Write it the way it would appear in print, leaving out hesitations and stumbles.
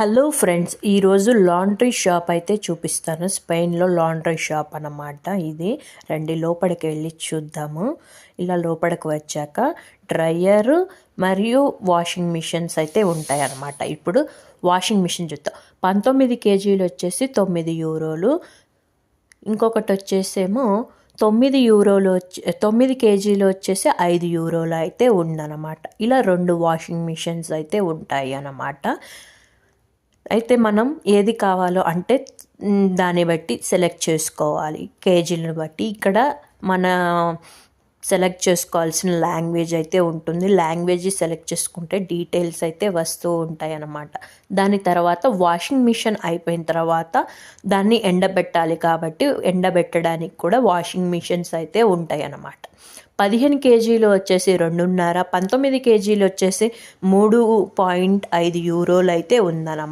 Hello friends, ఈరోజు laundry shop అయితే చూపిస్తాను. స్పెయిన్లో లాండ్రీ షాప్ అన్నమాట ఇది. రండి లోపలికి వెళ్ళి చూద్దాము. ఇలా లోపలికి వచ్చాక డ్రయర్ మరియు వాషింగ్ మిషన్స్ అయితే ఉంటాయి అన్నమాట. ఇప్పుడు వాషింగ్ మిషన్ చూద్దాం. 19 కేజీలు వచ్చేసి 9 యూరోలు, ఇంకొకటి వచ్చేసేమో 9 యూరోలు 9 కేజీలు వచ్చేసి 5 యూరోలు అయితే ఉందన్నమాట. ఇలా 2 వాషింగ్ మిషన్స్ అయితే ఉంటాయి అన్నమాట. అయితే మనం ఏది కావాలో అంటే దాన్ని బట్టి సెలెక్ట్ చేసుకోవాలి, కేజీలను బట్టి. ఇక్కడ మన సెలెక్ట్ చేసుకోవాల్సిన లాంగ్వేజ్ అయితే ఉంటుంది. లాంగ్వేజ్ సెలెక్ట్ చేసుకుంటే డీటెయిల్స్ అయితే వస్తూ ఉంటాయి అన్నమాట. దాని తర్వాత వాషింగ్ మిషన్ అయిపోయిన తర్వాత దాన్ని ఎండబెట్టాలి కాబట్టి ఎండబెట్టడానికి కూడా వాషింగ్ మిషన్స్ అయితే ఉంటాయి అన్నమాట. 15 కేజీలు వచ్చేసి 2.5, 19 కేజీలు వచ్చేసి 3.5 యూరోలు అయితే ఉందన్నమాట.